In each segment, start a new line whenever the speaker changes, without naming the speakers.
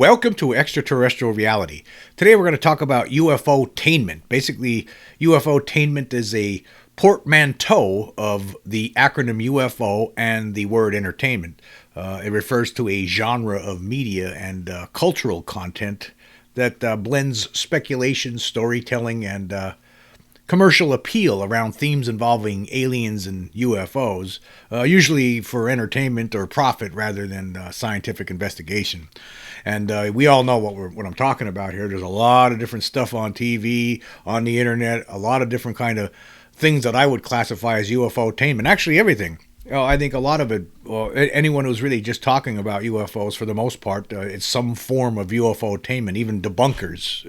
Welcome to Extraterrestrial Reality. Today we're going to talk about UFOtainment. Basically, UFOtainment is a portmanteau of the acronym UFO and the word entertainment. It refers to a genre of media and cultural content that blends speculation, storytelling, and commercial appeal around themes involving aliens and UFOs, usually for entertainment or profit rather than scientific investigation. And we all know what I'm talking about here. There's a lot of different stuff on TV, on the internet, a lot of different kind of things that I would classify as UFOtainment. Actually, everything. I think a lot of it, anyone who's really just talking about UFOs for the most part, it's some form of UFOtainment. Even debunkers,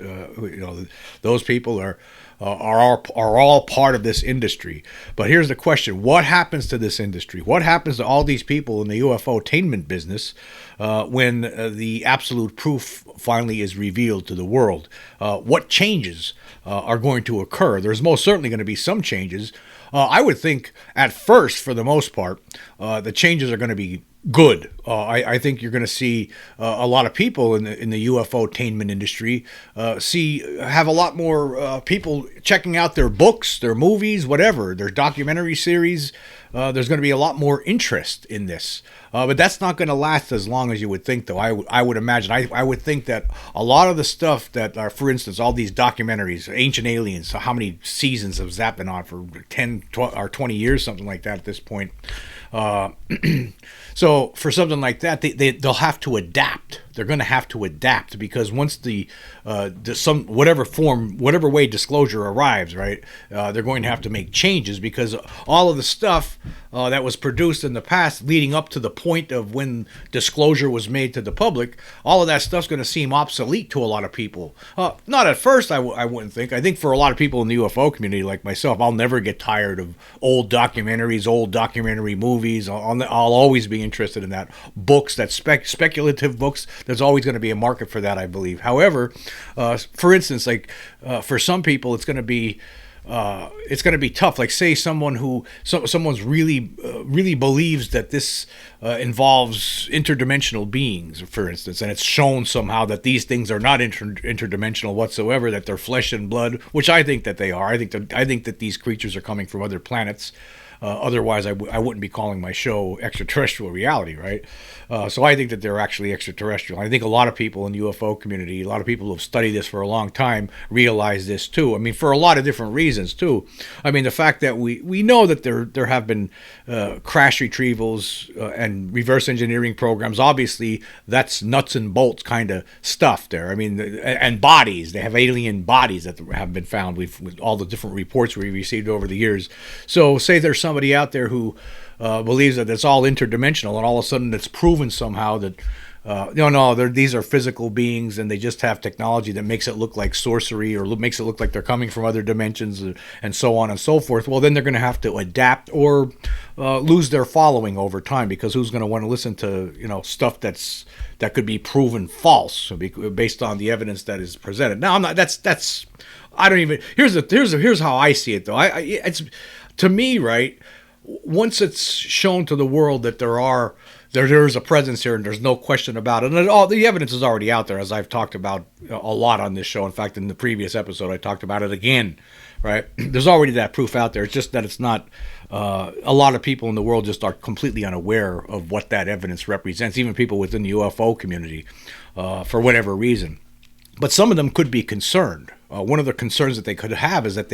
those people are all part of this industry. But here's the question: what happens to this industry? What happens to all these people in the UFOtainment business when the absolute proof finally is revealed to the world? What changes are going to occur? There's most certainly going to be some changes. I would think at first, for the most part, the changes are going to be good. I think you're going to see a lot of people in the UFOtainment industry have a lot more people checking out their books, their movies, whatever, their documentary series. There's going to be a lot more interest in this. But that's not going to last as long as you would think, though. I would imagine. I would think that a lot of the stuff that are, for instance, all these documentaries, Ancient Aliens, so how many seasons has that been on for 10 or 20 years, something like that at this point. So for something like that, they'll have to adapt. They're going to have to adapt because once whatever way disclosure arrives, right, they're going to have to make changes because all of the stuff that was produced in the past leading up to the point of when disclosure was made to the public, all of that stuff's going to seem obsolete to a lot of people. Not at first, I wouldn't think. I think for a lot of people in the UFO community like myself, I'll never get tired of old documentaries, old documentary movies. I'll always be interested in that. Books, that speculative books, there's always going to be a market for that, I believe. However, for instance, for some people, it's going to be tough. Like, say someone's really believes that this involves interdimensional beings, for instance, and it's shown somehow that these things are not interdimensional whatsoever, that they're flesh and blood, which I think that they are. I think that these creatures are coming from other planets. Otherwise, I wouldn't be calling my show Extraterrestrial Reality, right? So I think that they're actually extraterrestrial. I think a lot of people in the UFO community, a lot of people who have studied this for a long time, realize this too. I mean, for a lot of different reasons too. I mean, the fact that we know that there have been crash retrievals and reverse engineering programs. Obviously, that's nuts and bolts kind of stuff there. I mean, and bodies. They have alien bodies that have been found with all the different reports we received over the years. So say there's somebody out there who believes that it's all interdimensional, and all of a sudden it's proven somehow that these are physical beings and they just have technology that makes it look like sorcery or makes it look like they're coming from other dimensions and so on and so forth. Well, then they're going to have to adapt or lose their following over time, because who's going to want to listen to stuff that could be proven false based on the evidence that is presented? Now, I'm not. That's. I don't even. Here's how I see it, though. It's to me, right. Once it's shown to the world that there's a presence here and there's no question about it, and all the evidence is already out there, as I've talked about a lot on this show. In fact, in the previous episode, I talked about it again, right? There's already that proof out there. It's just that it's not, a lot of people in the world just are completely unaware of what that evidence represents, even people within the UFO community, for whatever reason. But some of them could be concerned. One of the concerns that they could have is that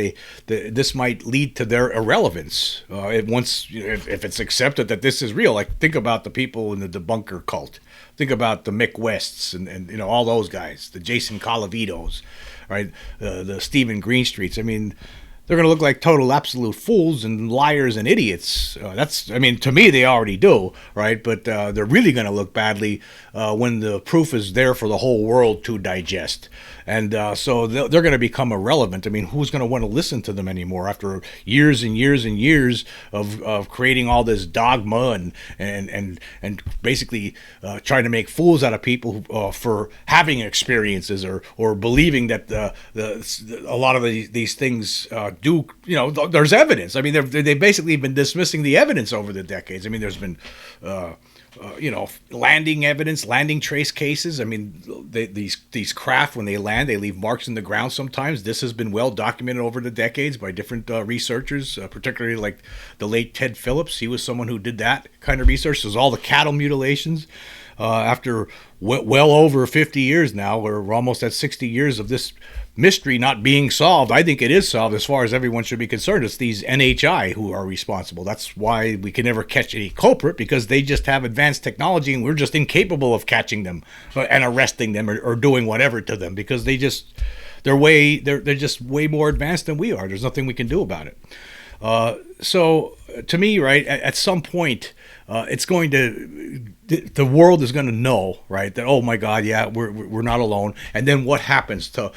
this might lead to their irrelevance if it's accepted that this is real. Like, think about the people in the debunker cult. Think about the Mick Wests and all those guys, the Jason Colavitos, right? The Stephen Greenstreets. I mean, they're going to look like total absolute fools and liars and idiots. To me, they already do, right? But they're really going to look badly when the proof is there for the whole world to digest. And so they're going to become irrelevant. I mean, who's going to want to listen to them anymore after years and years and years of creating all this dogma and basically trying to make fools out of people for having experiences or believing that a lot of these things do, there's evidence. I mean, they've basically been dismissing the evidence over the decades. I mean, there's been landing evidence, landing trace cases. I mean, these craft, when they land, they leave marks in the ground sometimes. This has been well documented over the decades by different researchers, particularly like the late Ted Phillips. He was someone who did that kind of research. There's all the cattle mutilations. After well over 50 years now, we're almost at 60 years of this mystery not being solved. I think it is solved as far as everyone should be concerned. It's these NHI who are responsible. That's why we can never catch any culprit, because they just have advanced technology and we're just incapable of catching them and arresting them or doing whatever to them, because they're just way more advanced than we are. There's nothing we can do about it. So to me, right, at some point, the world is going to know, right, that, oh my God, yeah, we're not alone. And then what happens to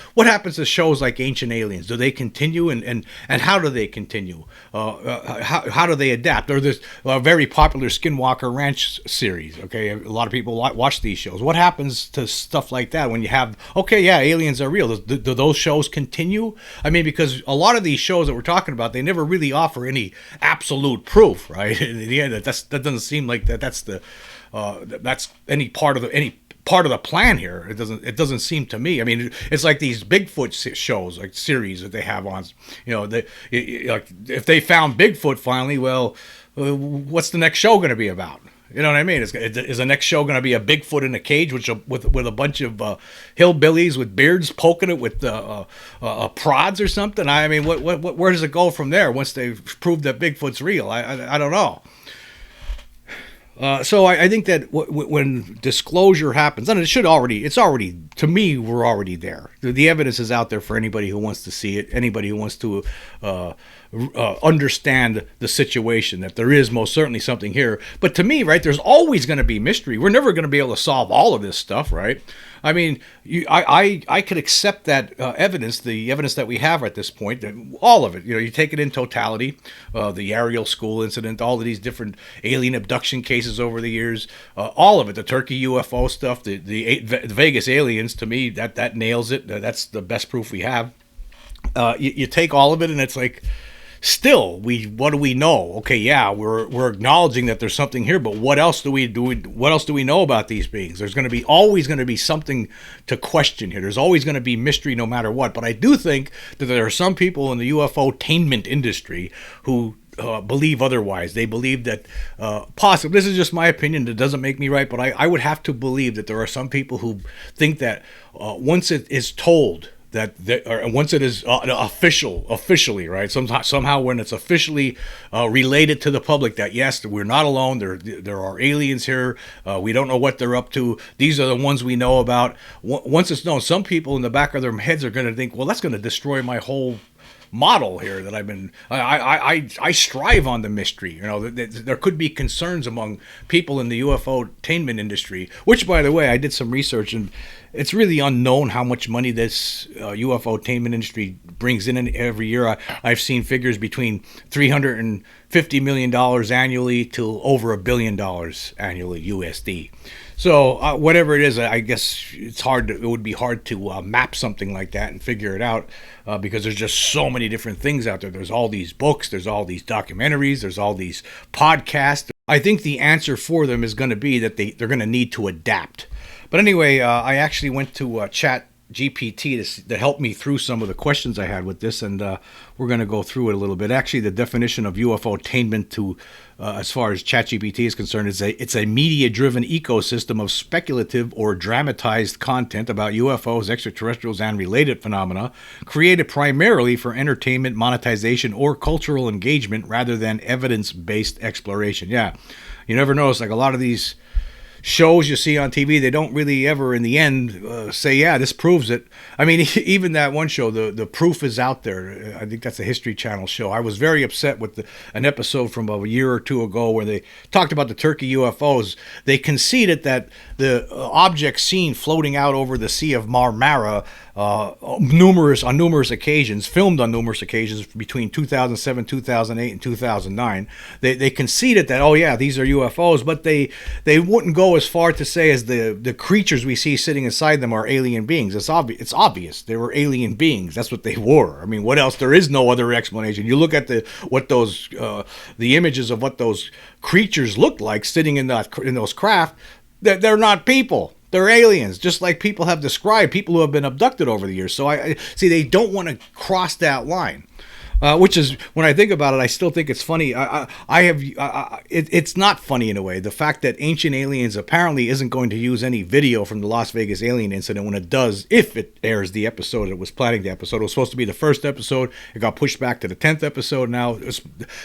shows like Ancient Aliens? Do they continue, and how do they continue? How do they adapt? Or this very popular Skinwalker Ranch series. Okay, a lot of people watch these shows. What happens to stuff like that when you have, okay, yeah, aliens are real? Do those shows continue? I mean, because a lot of these shows that we're talking about, they never really offer any absolute proof, right? In the end, that doesn't seem like that's any part of the plan here. It doesn't seem to me. I mean, it's like these Bigfoot shows, like series that they have on. Like if they found Bigfoot finally, well, what's the next show going to be about? You know what I mean? Is the next show going to be a Bigfoot in a cage with a bunch of hillbillies with beards poking it with prods or something? I mean, where does it go from there once they've proved that Bigfoot's real? I don't know. So I think that when disclosure happens, and it's already, to me, we're already there. The evidence is out there for anybody who wants to see it, anybody who wants to understand the situation, that there is most certainly something here. But to me, right, there's always going to be mystery. We're never going to be able to solve all of this stuff, right? I mean, I could accept that evidence, the evidence that we have at this point, all of it. You take it in totality, the Ariel School incident, all of these different alien abduction cases over the years, all of it, the Turkey UFO stuff, the Vegas aliens. To me, that nails it. That's the best proof we have. You take all of it, and it's like, still, what do we know? Okay, yeah, we're acknowledging that there's something here, but what else do we know about these beings? There's always going to be something to question here. There's always going to be mystery no matter what. But I do think that there are some people in the UFOtainment industry who believe otherwise. They believe that possibly, this is just my opinion, that doesn't make me right, but I would have to believe that there are some people who think that once it is told, or once it is officially, right? Somehow when it's officially related to the public that yes, we're not alone. There are aliens here. We don't know what they're up to. These are the ones we know about. Once it's known, some people in the back of their heads are going to think, well, that's going to destroy my whole model here that I've been. I strive on the mystery. There could be concerns among people in the UFOtainment industry, which, by the way, I did some research, and it's really unknown how much money this UFOtainment industry brings in every year. I've seen figures between $350 million annually to over $1 billion annually USD. So whatever it is, I guess it would be hard to map something like that and figure it out because there's just so many different things out there. There's all these books, there's all these documentaries, there's all these podcasts. I think the answer for them is going to be that they're going to need to adapt. But anyway, I actually went to Chat GPT to help me through some of the questions I had with this, and we're going to go through it a little bit. Actually, the definition of UFOtainment as far as ChatGPT is concerned, it's a media-driven ecosystem of speculative or dramatized content about UFOs, extraterrestrials, and related phenomena, created primarily for entertainment, monetization, or cultural engagement rather than evidence-based exploration. Yeah, you never notice, like a lot of these shows you see on TV, they don't really ever in the end say, yeah, this proves it. I mean, even that one show, the proof is out there. I think that's a History Channel show. I was very upset with an episode from a year or two ago where they talked about the Turkey UFOs. They conceded that the object seen floating out over the Sea of Marmara on numerous occasions, filmed on numerous occasions between 2007, 2008, and 2009. They conceded that, oh yeah, these are UFOs, but they wouldn't go go as far to say as the creatures we see sitting inside them are alien beings. It's obvious they were alien beings. That's what they were. I mean, what else? There is no other explanation. You look at the images of what those creatures looked like sitting in those craft. They're not people. They're aliens, just like people have described people who have been abducted over the years. So I see they don't want to cross that line, which is, when I think about it, I still think it's funny. It's not funny in a way. The fact that Ancient Aliens apparently isn't going to use any video from the Las Vegas alien incident when it does, if it airs the episode it was planning the episode. It was supposed to be the first episode. It got pushed back to the 10th episode. Now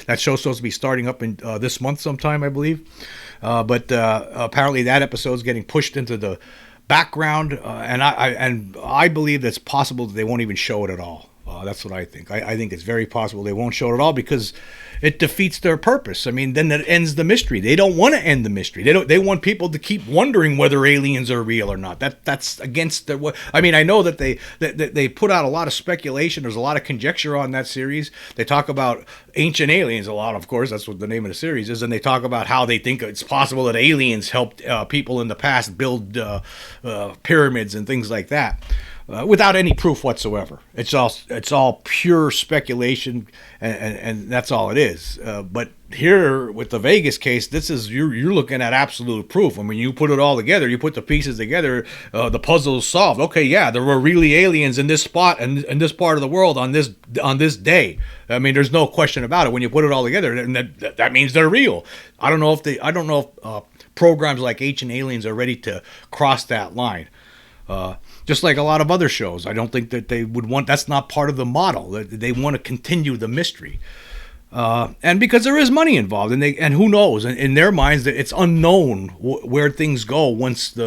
that show's supposed to be starting up in this month sometime, I believe. But apparently that episode's getting pushed into the background, and I believe that's possible that they won't even show it at all. That's what I think. I think it's very possible they won't show it at all because it defeats their purpose. I mean, then it ends the mystery. They don't want to end the mystery. They want people to keep wondering whether aliens are real or not. That's against their. I mean, I know that they put out a lot of speculation. There's a lot of conjecture on that series. They talk about Ancient Aliens a lot, of course. That's what the name of the series is. And they talk about how they think it's possible that aliens helped people in the past build pyramids and things like that. Without any proof whatsoever. It's all pure speculation, and that's all it is. But here with the Vegas case, you're looking at absolute proof. I mean, you put it all together, you put the pieces together, the puzzle is solved. Okay, yeah, there were really aliens in this spot and in this part of the world on this day. I mean, there's no question about it. When you put it all together, and that means they're real. I don't know if programs like Ancient Aliens are ready to cross that line. Just like a lot of other shows, I don't think that they would want. That's not part of the model. They want to continue the mystery, and because there is money involved, and who knows? In their minds, that it's unknown where things go once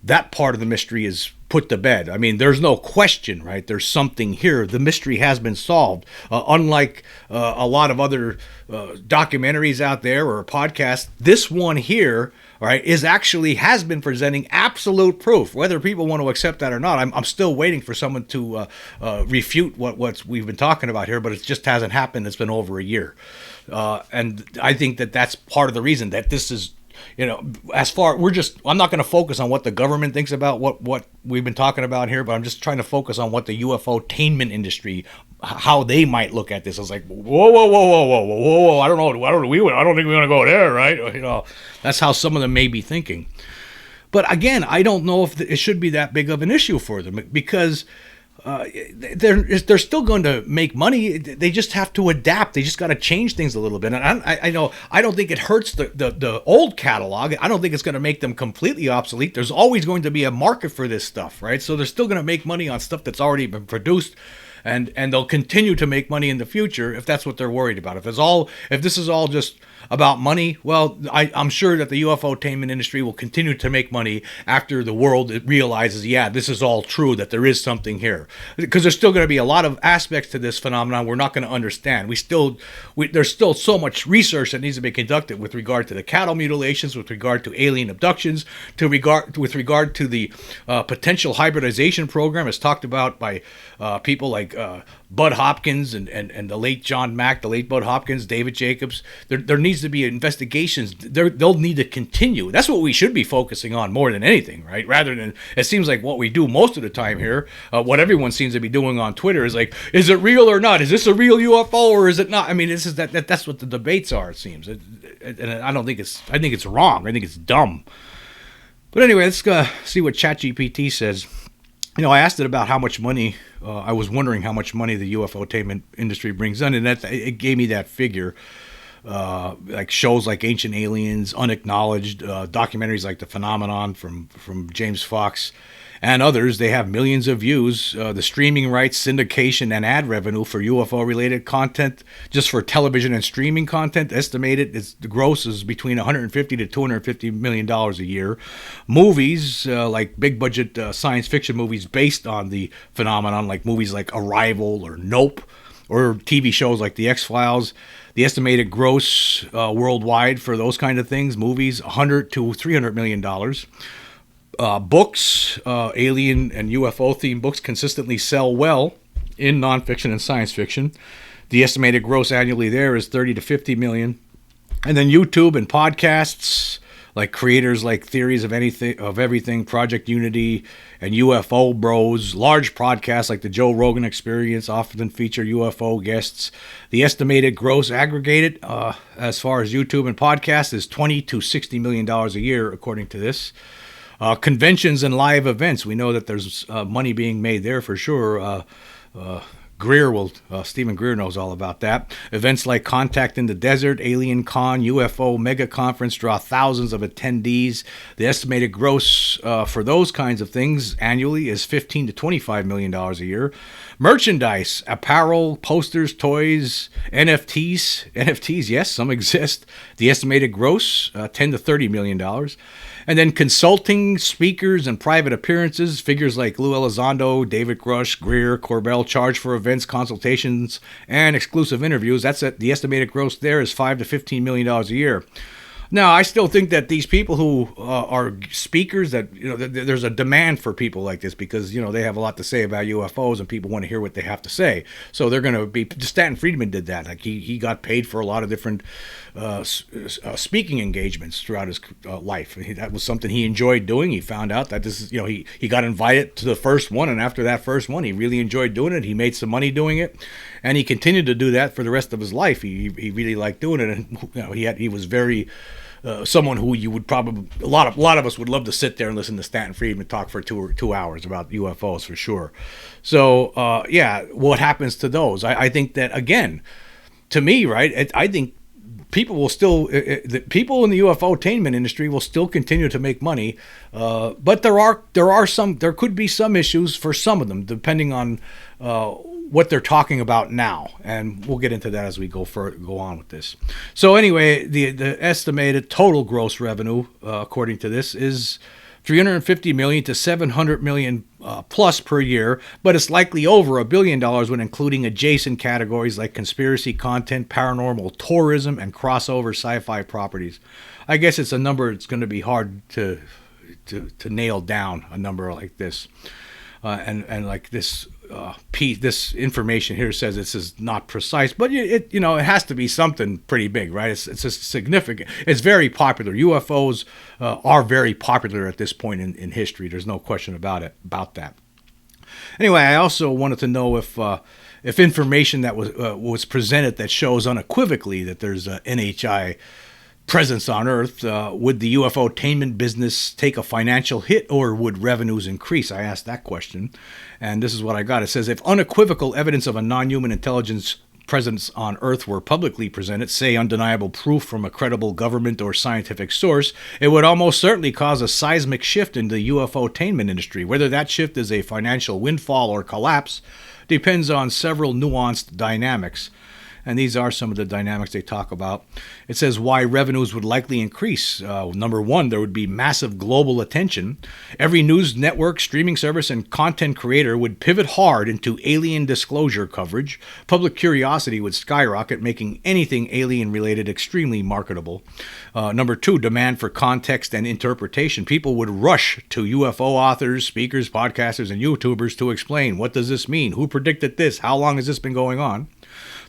that part of the mystery is put to bed. I mean, there's no question, right? There's something here. The mystery has been solved. Unlike a lot of other documentaries out there or podcasts, this one here, all right, has been presenting absolute proof. Whether people want to accept that or not, I'm still waiting for someone to refute what we've been talking about here, but it just hasn't happened. It's been over a year. And I think that's part of the reason that this is, I'm not going to focus on what the government thinks about what we've been talking about here, but I'm just trying to focus on what the UFOtainment industry, how they might look at this. I was like, whoa, I don't know. I don't think we want to go there, right? That's how some of them may be thinking. But again, I don't know if it should be that big of an issue for them, because they're still going to make money. They just have to adapt. They just got to change things a little bit. And I know I don't think it hurts the old catalog. I don't think it's going to make them completely obsolete. There's always going to be a market for this stuff, right? So they're still going to make money on stuff that's already been produced. And they'll continue to make money in the future if that's what they're worried about. If this is all just about money, well, I'm sure that the UFOtainment industry will continue to make money after the world realizes, yeah, this is all true, that there is something here. Because there's still going to be a lot of aspects to this phenomenon we're not going to understand. There's still so much research that needs to be conducted with regard to the cattle mutilations, with regard to alien abductions, with regard to the potential hybridization program as talked about by people like Bud Hopkins and the late John Mack, the late Bud Hopkins, David Jacobs. There needs to be investigations. They'll need to continue. That's what we should be focusing on more than anything, right? Rather than, it seems like what we do most of the time here, what everyone seems to be doing on Twitter is like, is it real or not? Is this a real UFO or is it not? I mean, that's what the debates are, it seems. And I think it's wrong. I think it's dumb. But anyway, let's see what ChatGPT says. I asked it about how much money, I was wondering how much money the UFOtainment industry brings in, and it gave me that figure. Like shows like Ancient Aliens, Unacknowledged, documentaries like The Phenomenon from James Fox, and others, they have millions of views. The streaming rights, syndication, and ad revenue for UFO-related content, just for television and streaming content, estimated the gross is between $150 to $250 million a year. Movies, like big-budget science fiction movies based on the phenomenon, like movies like Arrival or Nope, or TV shows like The X-Files, the estimated gross worldwide for those kind of things, movies, $100 to $300 million. Books, alien and UFO-themed books consistently sell well in nonfiction and science fiction. The estimated gross annually there is 30 to 50 million. And then YouTube and podcasts, like creators like Theories of Everything, Project Unity, and UFO Bros. Large podcasts like the Joe Rogan Experience often feature UFO guests. The estimated gross aggregated as far as YouTube and podcasts is $20 to $60 million a year, according to this. Conventions and live events. We know that there's money being made there for sure. Stephen Greer knows all about that. Events like Contact in the Desert, Alien Con, UFO Mega Conference draw thousands of attendees. The estimated gross for those kinds of things annually is $15 to $25 million a year. Merchandise, apparel, posters, toys, NFTs, yes, some exist. The estimated gross, $10 to $30 million. And then consulting, speakers, and private appearances. Figures like Lou Elizondo, David Grush, Greer, Corbell charge for events, consultations, and exclusive interviews. The estimated gross there is $5 to $15 million a year. Now, I still think that these people who are speakers, that there's a demand for people like this because they have a lot to say about UFOs and people want to hear what they have to say. So they're going to be. Stanton Friedman did that. Like he got paid for a lot of different speaking engagements throughout his life. That was something he enjoyed doing. He found out that this is he got invited to the first one, and after that first one, he really enjoyed doing it. He made some money doing it, and he continued to do that for the rest of his life. He really liked doing it, and he was very. Someone who you would probably a lot of us would love to sit there and listen to Stanton Friedman talk for two hours about UFOs for sure. So what happens to those? I think that again, to me, right? I think people will still the people in the UFOtainment industry will still continue to make money, but there could be some issues for some of them depending on what they're talking about now, and we'll get into that as we go on with this. So anyway, the estimated total gross revenue, according to this, is $350 million to $700 million plus per year, but it's likely over $1 billion when including adjacent categories like conspiracy content, paranormal tourism, and crossover sci-fi properties. I guess it's a number. It's going to be hard to nail down a number like this, and like this. This information here says this is not precise, but it has to be something pretty big, right? It's a significant. It's very popular. UFOs are very popular at this point in history. There's no question about that. Anyway, I also wanted to know if information that was presented that shows unequivocally that there's a NHI presence on Earth, would the UFOtainment business take a financial hit or would revenues increase? I asked that question, and this is what I got. It says, if unequivocal evidence of a non-human intelligence presence on Earth were publicly presented, say undeniable proof from a credible government or scientific source, it would almost certainly cause a seismic shift in the UFOtainment industry. Whether that shift is a financial windfall or collapse depends on several nuanced dynamics. And these are some of the dynamics they talk about. It says why revenues would likely increase. Number one, there would be massive global attention. Every news network, streaming service, and content creator would pivot hard into alien disclosure coverage. Public curiosity would skyrocket, making anything alien-related extremely marketable. Number two, demand for context and interpretation. People would rush to UFO authors, speakers, podcasters, and YouTubers to explain, what does this mean? Who predicted this? How long has this been going on?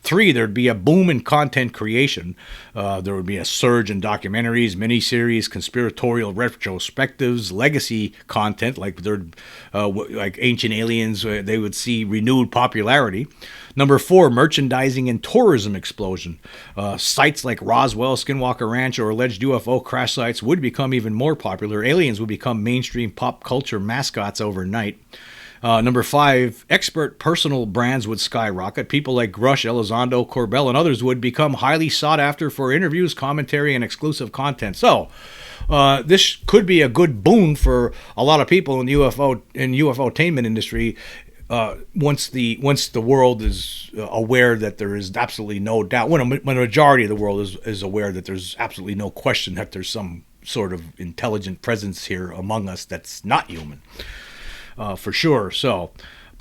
Three, there'd be a boom in content creation. There would be a surge in documentaries, miniseries, conspiratorial retrospectives, legacy content like Ancient Aliens. They would see renewed popularity. Number four, merchandising and tourism explosion. Sites like Roswell, Skinwalker Ranch, or alleged UFO crash sites would become even more popular. Aliens would become mainstream pop culture mascots overnight. Number five, expert personal brands would skyrocket. People like Grush, Elizondo, Corbell, and others would become highly sought after for interviews, commentary, and exclusive content. So, this could be a good boon for a lot of people in the UFOtainment industry. Once the world is aware that there is absolutely no doubt, when a majority of the world is aware that there's absolutely no question that there's some sort of intelligent presence here among us that's not human. For sure. So,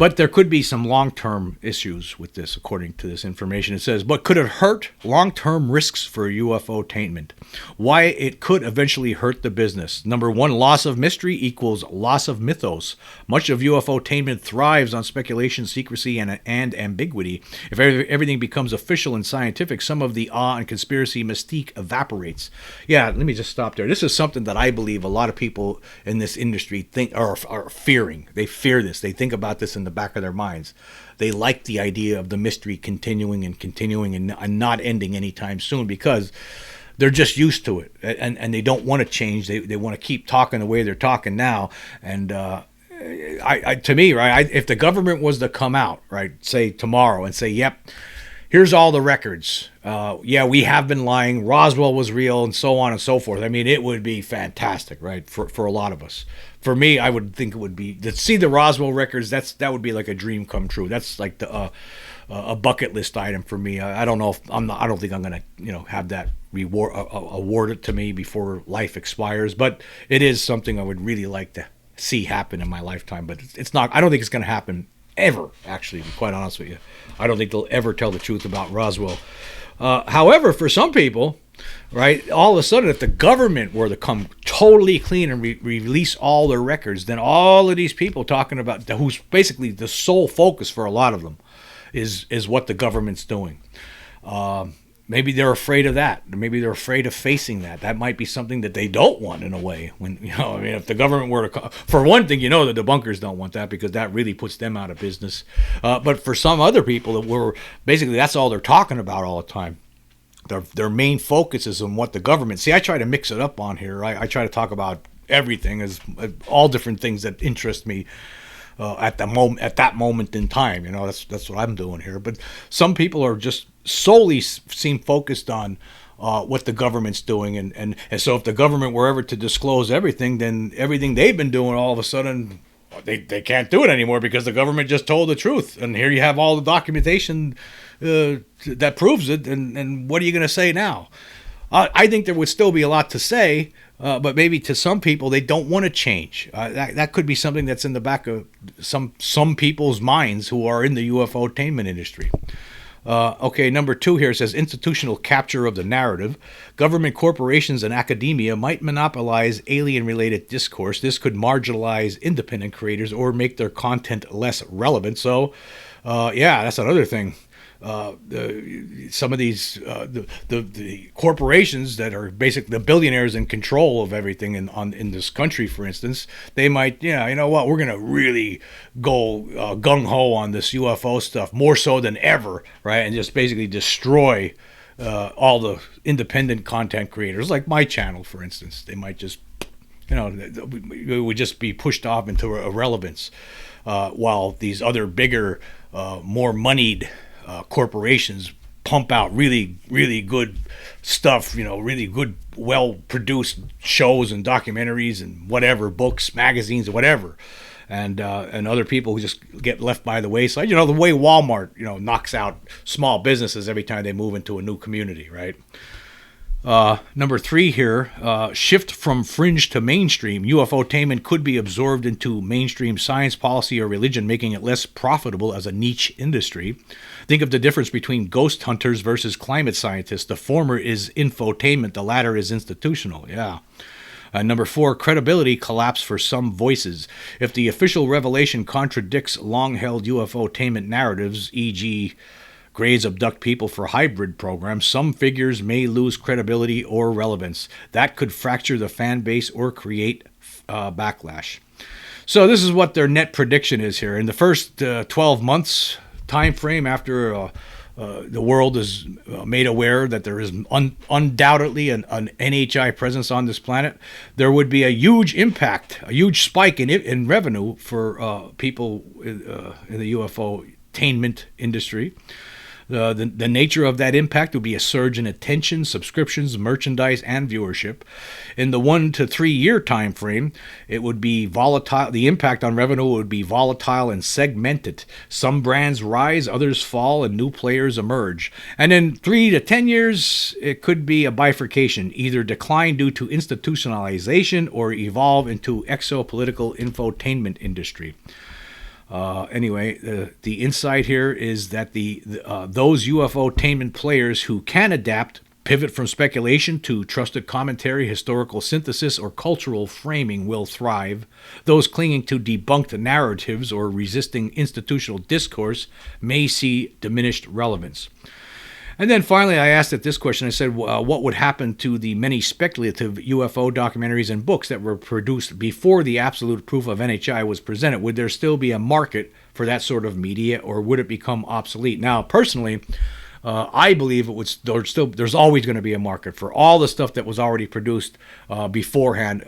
But there could be some long-term issues with this, according to this information. It says, but could it hurt long-term risks for UFOtainment? Why it could eventually hurt the business. Number one, loss of mystery equals loss of mythos. Much of UFOtainment thrives on speculation, secrecy, and ambiguity. If everything becomes official and scientific, some of the awe and conspiracy mystique evaporates. Yeah, let me just stop there. This is something that I believe a lot of people in this industry think are fearing. They fear this. They think about this in the back of their minds. They like the idea of the mystery continuing and not ending anytime soon, because they're just used to it, and they don't want to change. They want to keep talking the way they're talking now. And to me, right, if the government was to come out, right, say tomorrow and say, yep, here's all the records. Yeah, we have been lying. Roswell was real, and so on and so forth. I mean, it would be fantastic, right, for a lot of us. For me, I would think it would be to see the Roswell records. That would be like a dream come true. That's like a bucket list item for me. I don't know if I don't think I'm gonna have that awarded to me before life expires. But it is something I would really like to see happen in my lifetime. But it's not. I don't think it's gonna happen ever. Actually, to be quite honest with you, I don't think they'll ever tell the truth about Roswell. However, for some people, right, all of a sudden, if the government were to come totally clean and release all their records, then all of these people talking about who's basically the sole focus for a lot of them is what the government's doing. Maybe they're afraid of that. Maybe they're afraid of facing that. That might be something that they don't want in a way. When I mean, if the government were to, for one thing, the debunkers don't want that, because that really puts them out of business. But for some other people that were basically, that's all they're talking about all the time. Their main focus is on what the government. See, I try to mix it up on here. I try to talk about everything, as all different things that interest me. At that moment in time, that's what I'm doing here. But some people are just solely seem focused on what the government's doing, and so if the government were ever to disclose everything, then everything they've been doing, all of a sudden they can't do it anymore, because the government just told the truth, and here you have all the documentation that proves it, and what are you going to say now? I think there would still be a lot to say, but maybe to some people, they don't want to change. That could be something that's in the back of some people's minds who are in the UFOtainment industry. Okay, number 2 here says institutional capture of the narrative. Government, corporations, and academia might monopolize alien-related discourse. This could marginalize independent creators or make their content less relevant. So, yeah, that's another thing. Some of these the corporations that are basically the billionaires in control of everything in this country, for instance, they might, you know what, we're gonna really go gung ho on this UFO stuff more so than ever, right? And just basically destroy all the independent content creators, like my channel, for instance. They might just, it would just be pushed off into irrelevance, while these other bigger, more moneyed corporations pump out really, really good stuff, really good, well-produced shows and documentaries and whatever, books, magazines, whatever. And other people who just get left by the wayside. The way Walmart, knocks out small businesses every time they move into a new community, right? Number 3 here, shift from fringe to mainstream. UFOtainment could be absorbed into mainstream science, policy, or religion, making it less profitable as a niche industry. Think of the difference between ghost hunters versus climate scientists. The former is infotainment, the latter is institutional. Yeah. Number 4, credibility collapse for some voices. If the official revelation contradicts long-held UFOtainment narratives, e.g., Greys abduct people for hybrid programs, some figures may lose credibility or relevance. That could fracture the fan base or create backlash. So this is what their net prediction is here. In the first 12 months time frame after the world is made aware that there is undoubtedly an NHI presence on this planet, there would be a huge impact, a huge spike in revenue for people in the UFOtainment industry. The nature of that impact would be a surge in attention, subscriptions, merchandise, and viewership. In the 1 to 3 year time frame, it would be volatile. The impact on revenue would be volatile and segmented. Some brands rise, others fall, and new players emerge. And in 3 to 10 years, it could be a bifurcation, either decline due to institutionalization or evolve into exopolitical infotainment industry. Anyway, the insight here is that those UFOtainment players who can adapt, pivot from speculation to trusted commentary, historical synthesis, or cultural framing will thrive. Those clinging to debunked narratives or resisting institutional discourse may see diminished relevance. And then finally, I asked it this question. I said, what would happen to the many speculative UFO documentaries and books that were produced before the absolute proof of NHI was presented? Would there still be a market for that sort of media, or would it become obsolete? Now, personally, I believe there's always going to be a market for all the stuff that was already produced beforehand,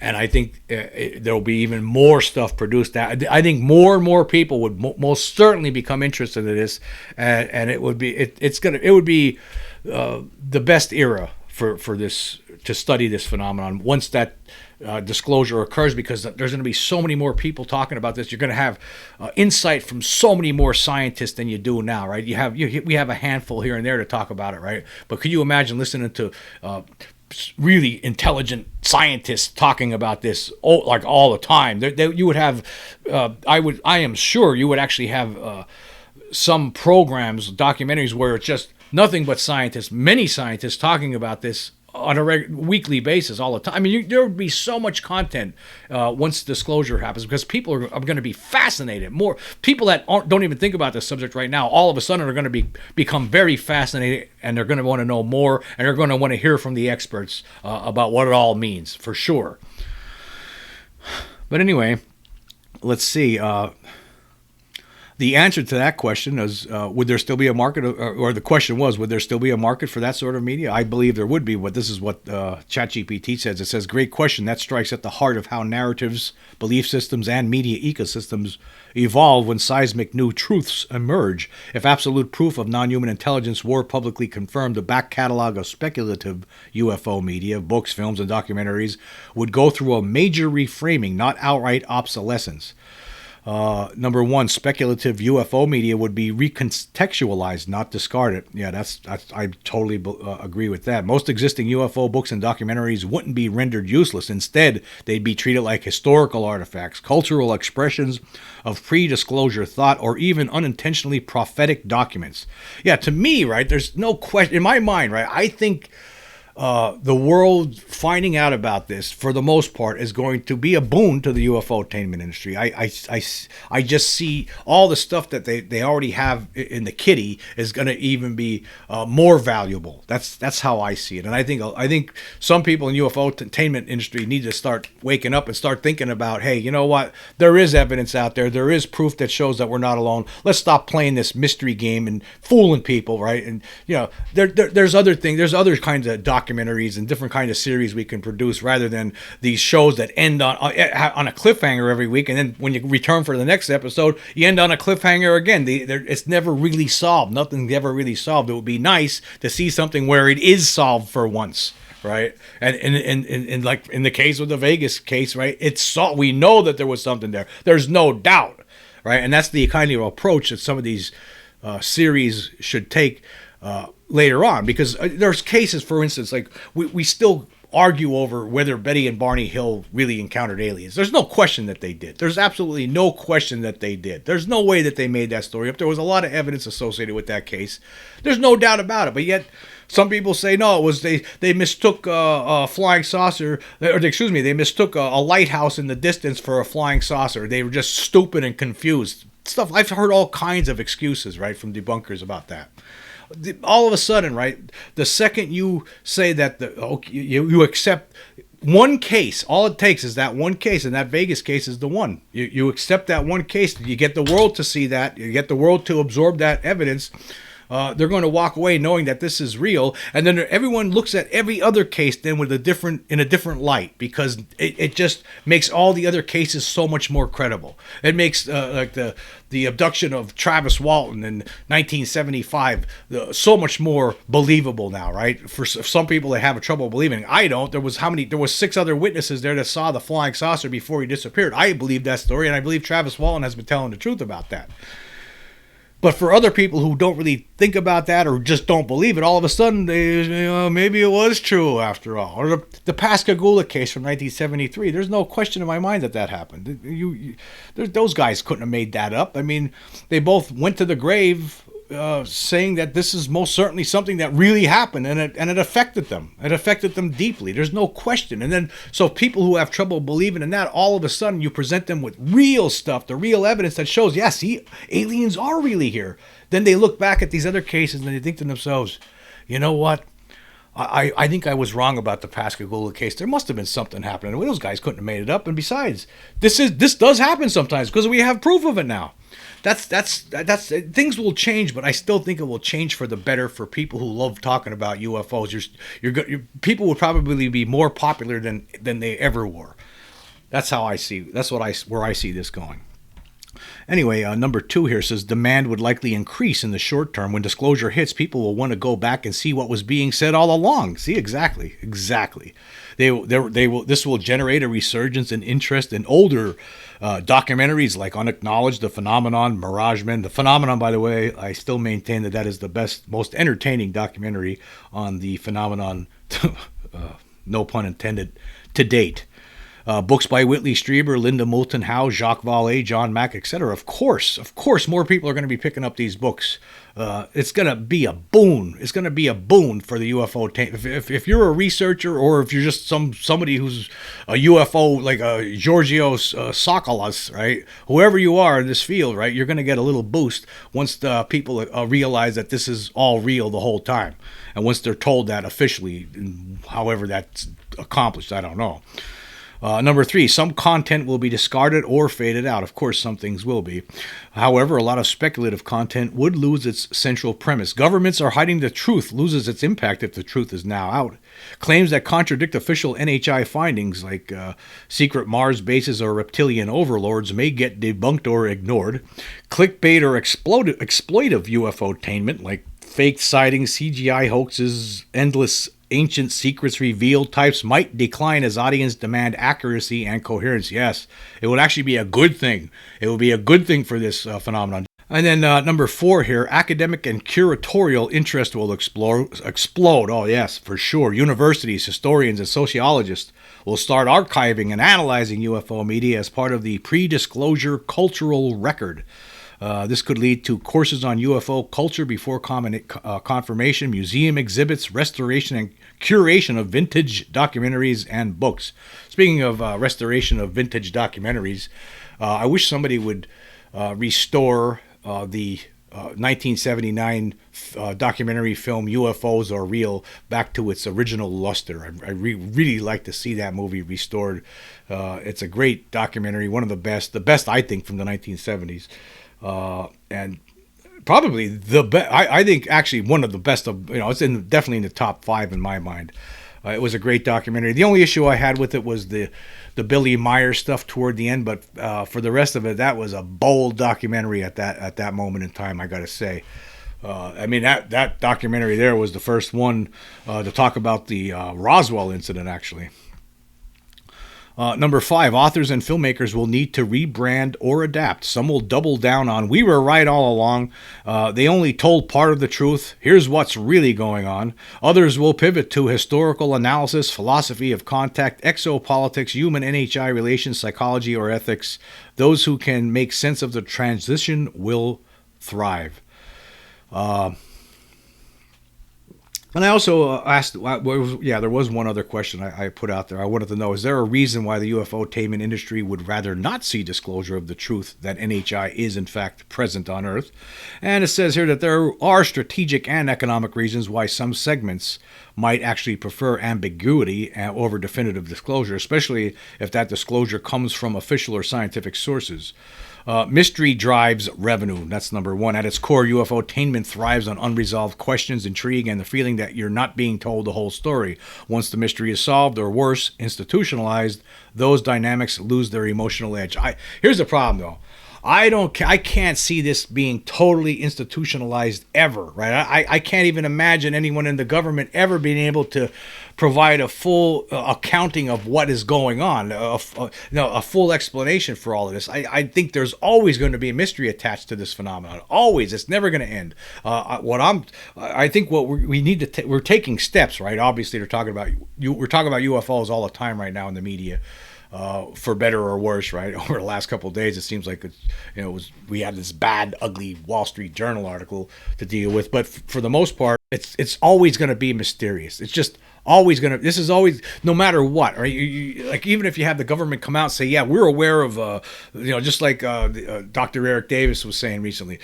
and I think there'll be even more stuff produced. I think more and more people would most certainly become interested in this, and it would be the best era for this, to study this phenomenon once that disclosure occurs, because there's going to be so many more people talking about this. You're going to have insight from so many more scientists than you do now, right? We have a handful here and there to talk about it, right? But could you imagine listening to really intelligent scientists talking about this like all the time? You would have, I am sure you would actually have some programs, documentaries where it's just nothing but scientists, many scientists talking about this on a weekly basis all the time. I mean, there would be so much content once disclosure happens, because people are going to be fascinated. More people that don't even think about this subject right now, all of a sudden are going to become very fascinated, and they're going to want to know more, and they're going to want to hear from the experts about what it all means, for sure. But anyway, let's see. The answer to that question is, would there still be a market, or the question was, would there still be a market for that sort of media? I believe there would be, but this is what ChatGPT says. It says, great question. That strikes at the heart of how narratives, belief systems, and media ecosystems evolve when seismic new truths emerge. If absolute proof of non-human intelligence were publicly confirmed, the back catalog of speculative UFO media, books, films, and documentaries would go through a major reframing, not outright obsolescence. Number one, speculative UFO media would be recontextualized, not discarded. Yeah, I totally agree with that. Most existing UFO books and documentaries wouldn't be rendered useless. Instead, they'd be treated like historical artifacts, cultural expressions of pre-disclosure thought, or even unintentionally prophetic documents. Yeah, to me, right, there's no question in my mind, right, I think the world finding out about this, for the most part, is going to be a boon to the UFOtainment industry. I just see all the stuff that they already have in the kitty is going to even be more valuable. That's how I see it. And I think some people in UFOtainment industry need to start waking up and start thinking about, hey, you know what? There is evidence out there. There is proof that shows that we're not alone. Let's stop playing this mystery game and fooling people, right? And there's other things. There's other kinds of documentaries and different kind of series we can produce, rather than these shows that end on a cliffhanger every week, and then when you return for the next episode, you end on a cliffhanger again. It's never really solved. Nothing's ever really solved. It would be nice to see something where it is solved for once, right? And like in the case of the Vegas case, right? We know that there was something there. There's no doubt, right? And that's the kind of approach that some of these series should take later on, because there's cases, for instance, like we still argue over whether Betty and Barney Hill really encountered aliens. There's no question that they did. There's absolutely no question that they did. There's no way that they made that story up. There was a lot of evidence associated with that case. There's no doubt about it. But yet some people say, no, it was they mistook a flying saucer, or excuse me, they mistook a lighthouse in the distance for a flying saucer. They were just stupid and confused. Stuff. I've heard all kinds of excuses, right, from debunkers about that. All of a sudden, right, the second you say that you accept one case, all it takes is that one case, and that Vegas case is the one. You accept that one case, you get the world to see that, you get the world to absorb that evidence. They're going to walk away knowing that this is real, and then everyone looks at every other case then in a different light, because it just makes all the other cases so much more credible. It makes like the abduction of Travis Walton in 1975 so much more believable now, right? For some people that have trouble believing, I don't. There was 6 other witnesses there that saw the flying saucer before he disappeared. I believe that story, and I believe Travis Walton has been telling the truth about that. But for other people who don't really think about that or just don't believe it, all of a sudden maybe it was true after all. Or the Pascagoula case from 1973. There's no question in my mind that that happened. Those guys couldn't have made that up. I mean, they both went to the grave saying that this is most certainly something that really happened, and it affected them. It affected them deeply. There's no question. And then, so people who have trouble believing in that, all of a sudden you present them with real stuff, the real evidence that shows, yes, aliens are really here. Then they look back at these other cases and they think to themselves, you know what? I think I was wrong about the Pascagoula case. There must have been something happening. Those guys couldn't have made it up. And besides, this does happen sometimes because we have proof of it now. That's things will change, but I still think it will change for the better for people who love talking about UFOs. People would probably be more popular than they ever were. That's how I see. Where I see this going. Anyway, number 2 here says demand would likely increase in the short term. When disclosure hits, people will want to go back and see what was being said all along. See, exactly. They will. This will generate a resurgence in interest in older documentaries like Unacknowledged, The Phenomenon, Mirage Men. The Phenomenon, by the way, I still maintain that is the best, most entertaining documentary on the phenomenon, no pun intended, to date. Books by Whitley Strieber, Linda Moulton Howe, Jacques Vallée, John Mack, etc. Of course, more people are going to be picking up these books. It's going to be a boon. It's going to be a boon for the UFO. If you're a researcher, or if you're just somebody who's a UFO, like a Georgios Sakalas, right? Whoever you are in this field, right? You're going to get a little boost once the people realize that this is all real the whole time, and once they're told that officially, however that's accomplished, I don't know. Number 3, some content will be discarded or faded out. Of course, some things will be. However, a lot of speculative content would lose its central premise. Governments are hiding the truth loses its impact if the truth is now out. Claims that contradict official NHI findings, like secret Mars bases or reptilian overlords, may get debunked or ignored. Clickbait or exploitive UFOtainment, like fake sightings, CGI hoaxes, endless ancient secrets revealed types, might decline as audience demand accuracy and coherence. Yes, it would actually be a good thing. It would be a good thing for this phenomenon. And then number 4 here, academic and curatorial interest will explode. Oh, yes, for sure. Universities, historians, and sociologists will start archiving and analyzing UFO media as part of the pre-disclosure cultural record. This could lead to courses on UFO culture before confirmation, museum exhibits, restoration and curation of vintage documentaries and books. Speaking of restoration of vintage documentaries, I wish somebody would restore the 1979 documentary film UFOs Are Real back to its original luster. I really like to see that movie restored. It's a great documentary, one of the best I think from the 1970s. And probably the best. I think actually one of the best of, it's definitely in the top 5 in my mind. It was a great documentary. The only issue I had with it was the Billy Meyer stuff toward the end, but for the rest of it, that was a bold documentary at that moment in time, I got to say. That documentary there was the first one to talk about the Roswell incident, actually. Number 5, authors and filmmakers will need to rebrand or adapt. Some will double down on, we were right all along. They only told part of the truth. Here's what's really going on. Others will pivot to historical analysis, philosophy of contact, exopolitics, human NHI relations, psychology, or ethics. Those who can make sense of the transition will thrive. And I also asked, there was one other question I put out there. I wanted to know, is there a reason why the UFOtainment industry would rather not see disclosure of the truth that NHI is in fact present on Earth? And it says here that there are strategic and economic reasons why some segments might actually prefer ambiguity over definitive disclosure, especially if that disclosure comes from official or scientific sources. Mystery drives revenue. That's number 1. At its core, UFOtainment thrives on unresolved questions, intrigue, and the feeling that you're not being told the whole story. Once the mystery is solved, or worse, institutionalized, those dynamics lose their emotional edge. Here's the problem, though. I can't see this being totally institutionalized ever, right? I can't even imagine anyone in the government ever being able to provide a full accounting of what is going on, a full explanation for all of this. I think there's always going to be a mystery attached to this phenomenon. Always, it's never going to end. I think what we need to we're taking steps, right? Obviously, we're talking about UFOs all the time right now in the media. For better or worse, right? Over the last couple of days, it seems like we had this bad, ugly Wall Street Journal article to deal with. But for the most part, it's always going to be mysterious. It's just always going to. This is always, no matter what, right? Like even if you have the government come out and say, yeah, we're aware of, just like Dr. Eric Davis was saying recently,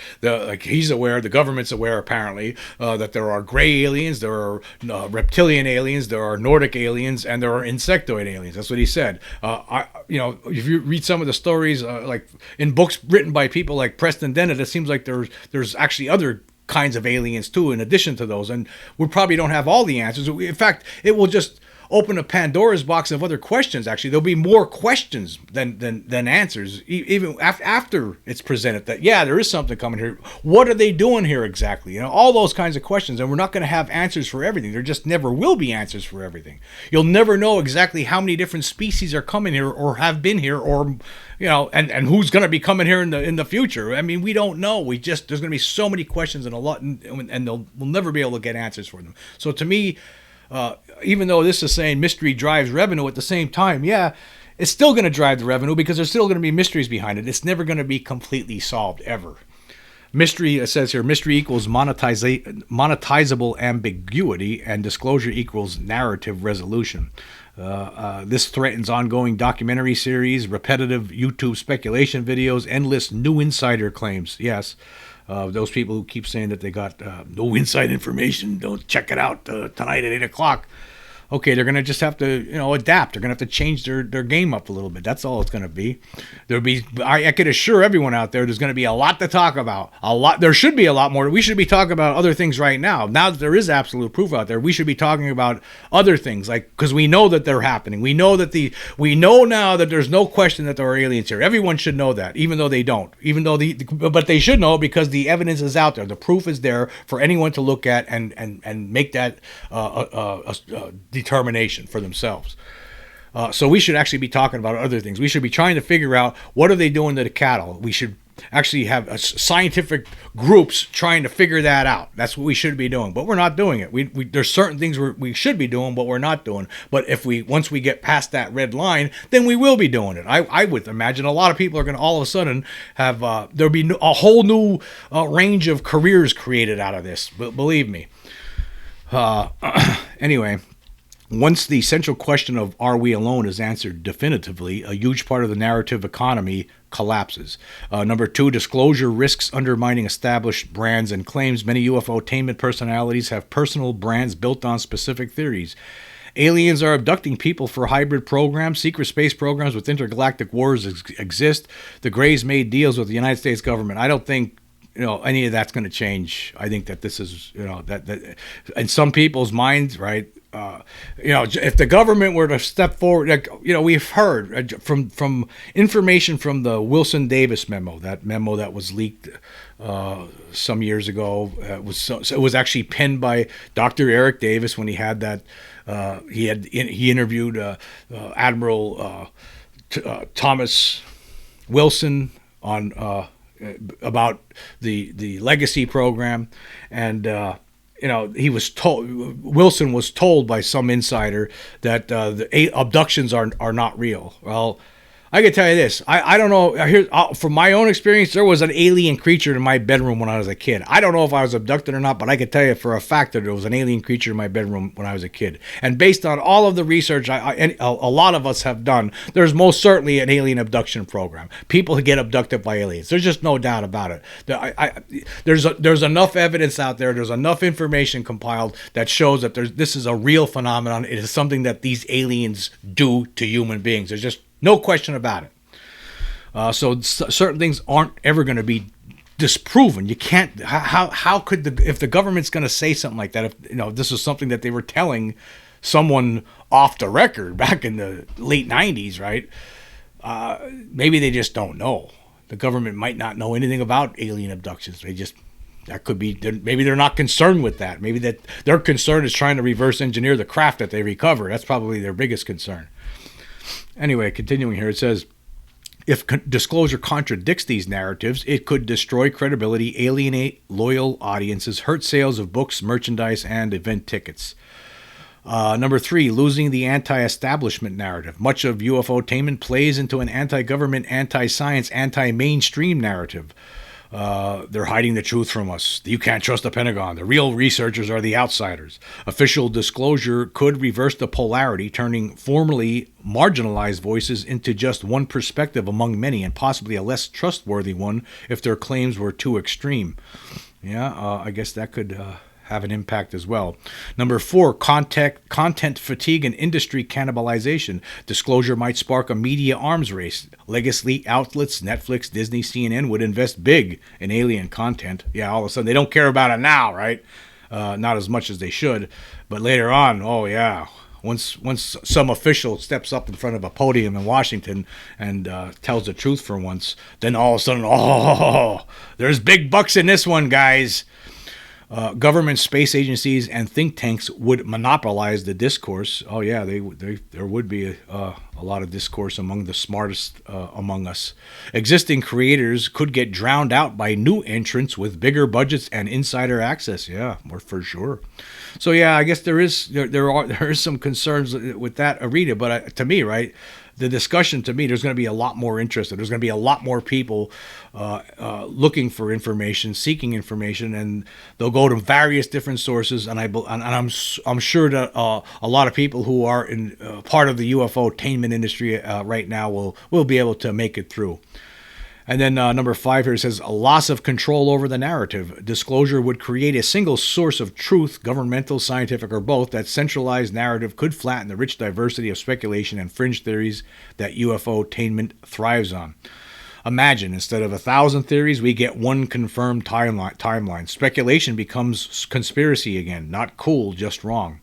he's aware, the government's aware apparently that there are gray aliens, there are reptilian aliens, there are Nordic aliens, and there are insectoid aliens. That's what he said. If you read some of the stories, like in books written by people like Preston Dennett, it seems like there's actually other kinds of aliens too, in addition to those, and we probably don't have all the answers. In fact, it will just open a Pandora's box of other questions. Actually, there'll be more questions than answers, even after it's presented that, yeah, there is something coming here. What are they doing here exactly? All those kinds of questions, and we're not going to have answers for everything. There just never will be answers for everything. You'll never know exactly how many different species are coming here or have been here, or and who's going to be coming here in the future. I mean, we don't know. There's going to be so many questions and a lot, and we'll never be able to get answers for them. So to me, even though this is saying mystery drives revenue, at the same time, yeah, it's still going to drive the revenue because there's still going to be mysteries behind it. It's never going to be completely solved ever. Mystery, it says here, mystery equals monetizable ambiguity, and disclosure equals narrative resolution. This threatens ongoing documentary series, repetitive YouTube speculation videos, endless new insider claims. Yes. Those people who keep saying that they got no inside information, don't check it out tonight at 8 o'clock. Okay, they're going to just have to, adapt. They're going to have to change their game up a little bit. That's all it's going to be. I could assure everyone out there's going to be a lot to talk about. There should be a lot more. We should be talking about other things right now. Now that there is absolute proof out there, we should be talking about other things, because we know that they're happening. We know now that there's no question that there are aliens here. Everyone should know that, even though they don't. But they should know, because the evidence is out there. The proof is there for anyone to look at and make that determination for themselves. So we should actually be talking about other things. We should be trying to figure out, what are they doing to the cattle? We should actually have scientific groups trying to figure that out. That's what we should be doing, but we're not doing it. There's certain things we should be doing, but we're not doing. But once we get past that red line, then we will be doing it. I would imagine a lot of people are going to all of a sudden have there'll be a whole new range of careers created out of this. Believe me. Anyway. Once the central question of are we alone is answered definitively, a huge part of the narrative economy collapses. Number 2, disclosure risks undermining established brands and claims. Many UFOtainment personalities have personal brands built on specific theories. Aliens are abducting people for hybrid programs. Secret space programs with intergalactic wars exist. The Greys made deals with the United States government. I don't think any of that's going to change. I think that this is, that in some people's minds, right? If the government were to step forward, we've heard from information from the Wilson Davis memo, that memo that was leaked some years ago. It was actually penned by Dr. Eric Davis when he had that. He interviewed Admiral Thomas Wilson on about the legacy program, and Wilson was told by some insider that the abductions are not real. Well, I can tell you this. I don't know. From my own experience, there was an alien creature in my bedroom when I was a kid. I don't know if I was abducted or not, but I can tell you for a fact that there was an alien creature in my bedroom when I was a kid. And based on all of the research a lot of us have done, there's most certainly an alien abduction program. People get abducted by aliens. There's just no doubt about it. There's enough evidence out there. There's enough information compiled that shows that this is a real phenomenon. It is something that these aliens do to human beings. There's just no question about it. So certain things aren't ever going to be disproven. You can't. How could if the government's going to say something like that? If this is something that they were telling someone off the record back in the late '90s, right? Maybe they just don't know. The government might not know anything about alien abductions. That could be, maybe they're not concerned with that. Maybe that their concern is trying to reverse engineer the craft that they recover. That's probably their biggest concern. Anyway, continuing here, it says, if disclosure contradicts these narratives, it could destroy credibility, alienate loyal audiences, hurt sales of books, merchandise, and event tickets. Number 3, losing the anti-establishment narrative. Much of UFOtainment plays into an anti-government, anti-science, anti-mainstream narrative. They're hiding the truth from us. You can't trust the Pentagon. The real researchers are the outsiders. Official disclosure could reverse the polarity, turning formerly marginalized voices into just one perspective among many, and possibly a less trustworthy one if their claims were too extreme. Yeah, I guess that could have an impact as well. Number 4, content fatigue and industry cannibalization. Disclosure might spark a media arms race. Legacy outlets, Netflix, Disney, CNN would invest big in alien content. Yeah, all of a sudden they don't care about it now, right? Not as much as they should. But later on, oh yeah, once some official steps up in front of a podium in Washington and tells the truth for once, then all of a sudden, oh, there's big bucks in this one, guys. Government, space agencies, and think tanks would monopolize the discourse. Oh yeah, there would be a lot of discourse among the smartest among us. Existing creators could get drowned out by new entrants with bigger budgets and insider access. Yeah, more for sure. So yeah, I guess there is some concerns with that arena. But to me, right, the discussion, to me, there's going to be a lot more interested. There's going to be a lot more people looking for information, seeking information, and they'll go to various different sources. And I'm sure that a lot of people who are in part of the UFOtainment industry right now will be able to make it through. And then number 5 here says, a loss of control over the narrative. Disclosure would create a single source of truth, governmental, scientific, or both. That centralized narrative could flatten the rich diversity of speculation and fringe theories that UFOtainment thrives on. Imagine, instead of 1,000 theories, we get one confirmed timeline. Speculation becomes conspiracy again. Not cool, just wrong.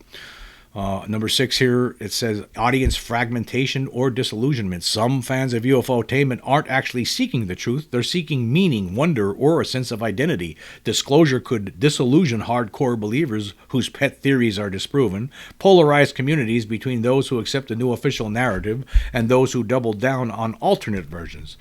Number 6 here, it says audience fragmentation or disillusionment. Some fans of UFOtainment aren't actually seeking the truth. They're seeking meaning, wonder, or a sense of identity. Disclosure could disillusion hardcore believers whose pet theories are disproven, polarize communities between those who accept the new official narrative and those who double down on alternate versions.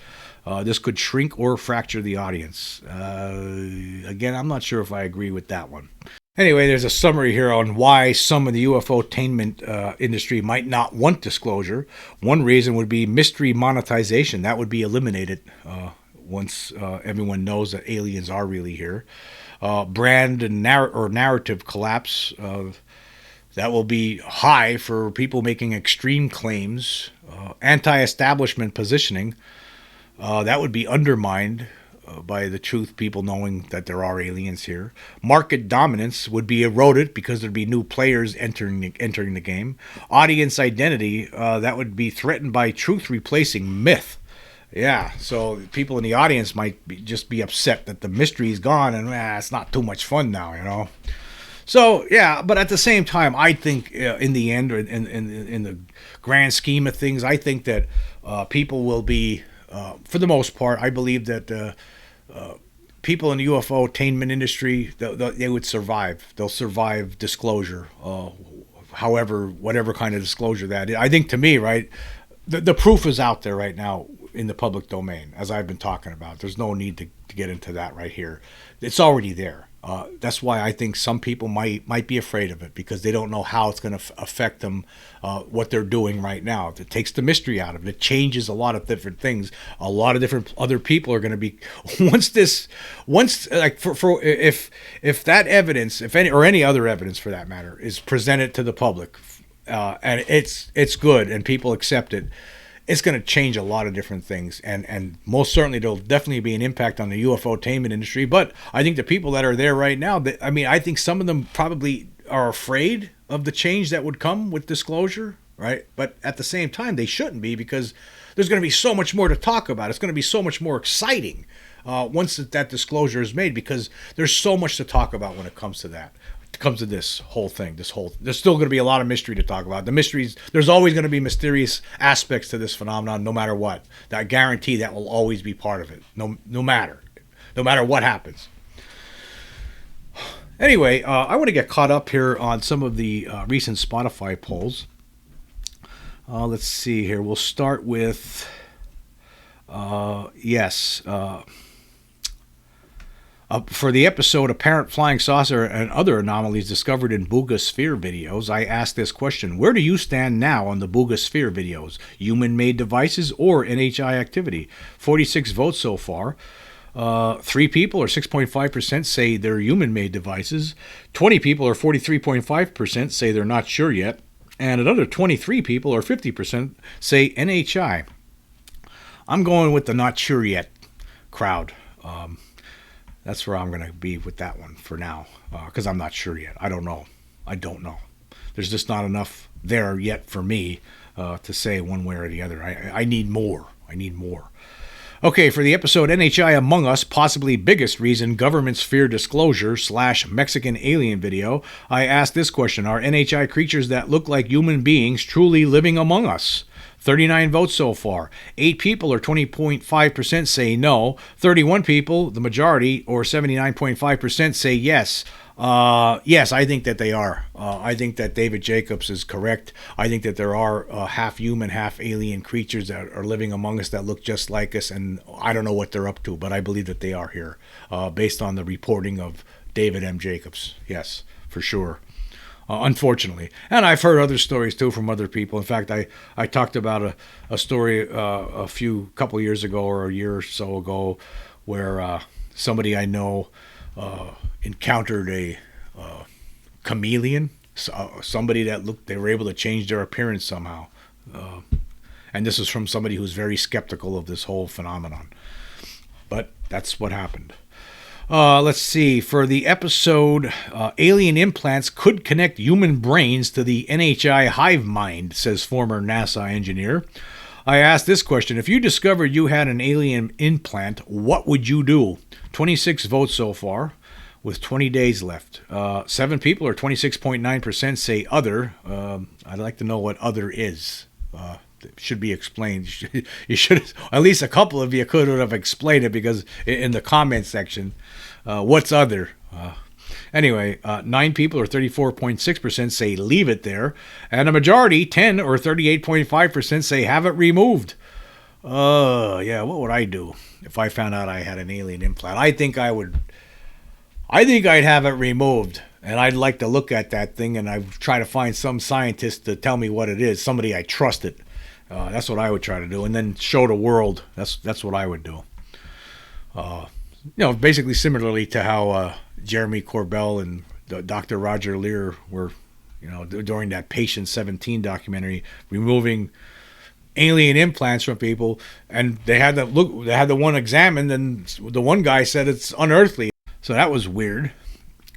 This could shrink or fracture the audience. Again, I'm not sure if I agree with that one. Anyway, there's a summary here on why some of the UFOtainment industry might not want disclosure. One reason would be mystery monetization. That would be eliminated once everyone knows that aliens are really here. Brand and narrative collapse. That will be high for people making extreme claims. Anti-establishment positioning. That would be undermined by the truth, people knowing that there are aliens here. Market dominance would be eroded because there'd be new players entering the game. Audience identity, that would be threatened by truth replacing myth. Yeah, so people in the audience might just be upset that the mystery is gone and it's not too much fun now, you know. So yeah, but at the same time, I think in the end, or in the grand scheme of things, I think that people will be, for the most part, I believe that people in the UFOtainment industry, they would survive. They'll survive disclosure, whatever kind of disclosure that is. I think, to me, right, the proof is out there right now in the public domain, as I've been talking about. There's no need to get into that right here. It's already there. That's why I think some people might be afraid of it, because they don't know how it's going to affect them, what they're doing right now. It takes the mystery out of it. It changes a lot of different things. A lot of different other people are going to be if that evidence, if any, or any other evidence for that matter, is presented to the public, and it's good and people accept it, it's going to change a lot of different things, and most certainly there'll definitely be an impact on the UFOtainment industry. But I think the people that are there right now, I think some of them probably are afraid of the change that would come with disclosure, right? But at the same time, they shouldn't be, because there's going to be so much more to talk about. It's going to be so much more exciting once that disclosure is made, because there's so much to talk about when it comes to that. comes to this whole thing. There's still going to be a lot of mystery to talk about. The mysteries, there's always going to be mysterious aspects to this phenomenon, no matter what. I guarantee that will always be part of it, no matter what happens. Anyway, I want to get caught up here on some of the recent Spotify polls. Let's see here. We'll start with, for the episode Apparent Flying Saucer and Other Anomalies Discovered in Boogosphere Videos, I asked this question: where do you stand now on the Boogosphere videos? Human-made devices or NHI activity? 46 votes so far. 3 people, or 6.5%, say they're human-made devices. 20 people, or 43.5%, say they're not sure yet. And another 23 people, or 50%, say NHI. I'm going with the not sure yet crowd. That's where I'm going to be with that one for now, because I'm not sure yet. I don't know. There's just not enough there yet for me to say one way or the other. I need more. Okay, for the episode NHI Among Us, possibly biggest reason governments fear disclosure / Mexican alien video, I asked this question: are NHI creatures that look like human beings truly living among us? 39 votes so far. 8 people, or 20.5%, say no. 31 people, the majority, or 79.5%, say yes. Yes, I think that they are. I think that David Jacobs is correct. I think that there are half human, half alien creatures that are living among us that look just like us, and I don't know what they're up to, but I believe that they are here, based on the reporting of David M. Jacobs. Yes, for sure. Unfortunately. And I've heard other stories too from other people. In fact, I talked about a story a couple years ago, or a year or so ago, where somebody I know encountered a chameleon, somebody that they were able to change their appearance somehow. And this is from somebody who's very skeptical of this whole phenomenon. But that's what happened. Let's see. For the episode, alien implants could connect human brains to the NHI hive mind, says former NASA engineer. I asked this question: if you discovered you had an alien implant, what would you do? 26 votes so far, with 20 days left. 7 people, or 26.9%, say other. I'd like to know what other is. It should be explained. You should, at least a couple of you could have explained it, because in the comment section, what's other? Anyway, 9 people, or 34.6%, say leave it there, and a majority, 10 or 38.5%, say have it removed. Yeah, what would I do if I found out I had an alien implant? I think I'd have it removed, and I'd like to look at that thing, and I'd try to find some scientist to tell me what it is, somebody I trusted. That's what I would try to do, and then show the world. That's what I would do. Basically similarly to how Jeremy Corbell and Dr. Roger Lear were, during that Patient 17 documentary, removing alien implants from people, and they had the one examined, and the one guy said it's unearthly. So that was weird.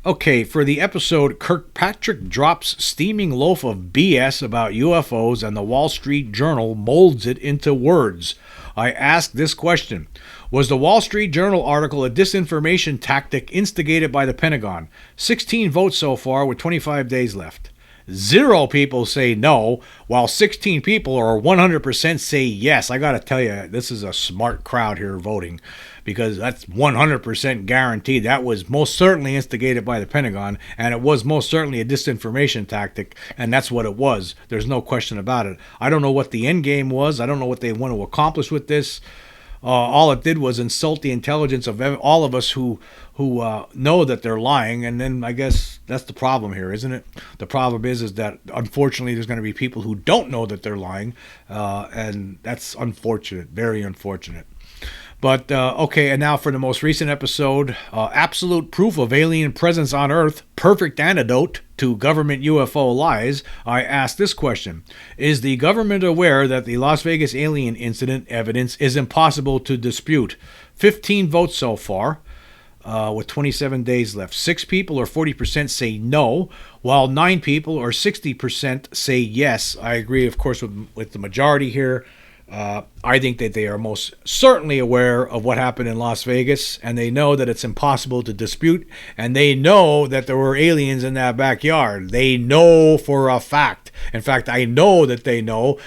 Okay, for the episode, Kirkpatrick drops steaming loaf of BS about UFOs and the Wall Street Journal molds it into words. I asked this question: was the Wall Street Journal article a disinformation tactic instigated by the Pentagon? 16 votes so far, with 25 days left. 0 people say no, while 16 people, or 100%, say yes. I gotta tell you, this is a smart crowd here voting, because that's 100% guaranteed. That was most certainly instigated by the Pentagon, and it was most certainly a disinformation tactic, and that's what it was. There's no question about it. I don't know what the end game was. I don't know what they want to accomplish with this. All it did was insult the intelligence of all of us who know that they're lying, and then I guess that's the problem here, isn't it? The problem is that unfortunately there's going to be people who don't know that they're lying, and that's unfortunate, very unfortunate. But, okay, and now for the most recent episode, absolute proof of alien presence on Earth, perfect antidote to government UFO lies, I asked this question: is the government aware that the Las Vegas alien incident evidence is impossible to dispute? 15 votes so far, with 27 days left. 6 people, or 40%, say no, while 9 people, or 60%, say yes. I agree, of course, with the majority here. I think that they are most certainly aware of what happened in Las Vegas, and they know that it's impossible to dispute, and they know that there were aliens in that backyard. They know for a fact. In fact, I know that they know,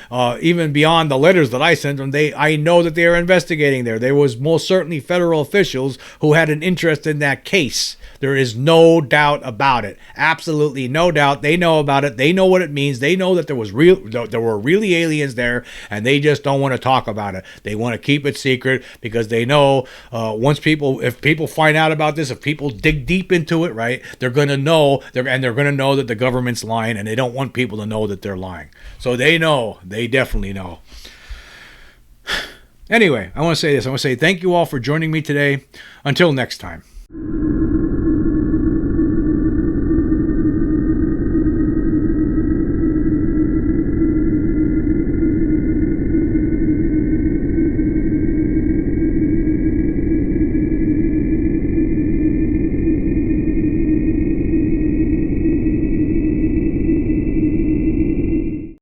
even beyond the letters that I sent them, I know that they are investigating there. There was most certainly federal officials who had an interest in that case. There is no doubt about it. Absolutely no doubt. They know about it. They know what it means. They know that there were really aliens there, and they just don't want to talk about it. They want to keep it secret because they know if people find out about this, if people dig deep into it, right, they're going to know, they're going to know that the government's lying, and they don't want people to know that they're lying. So they know. They definitely know. Anyway, I want to say this. I want to say thank you all for joining me today. Until next time.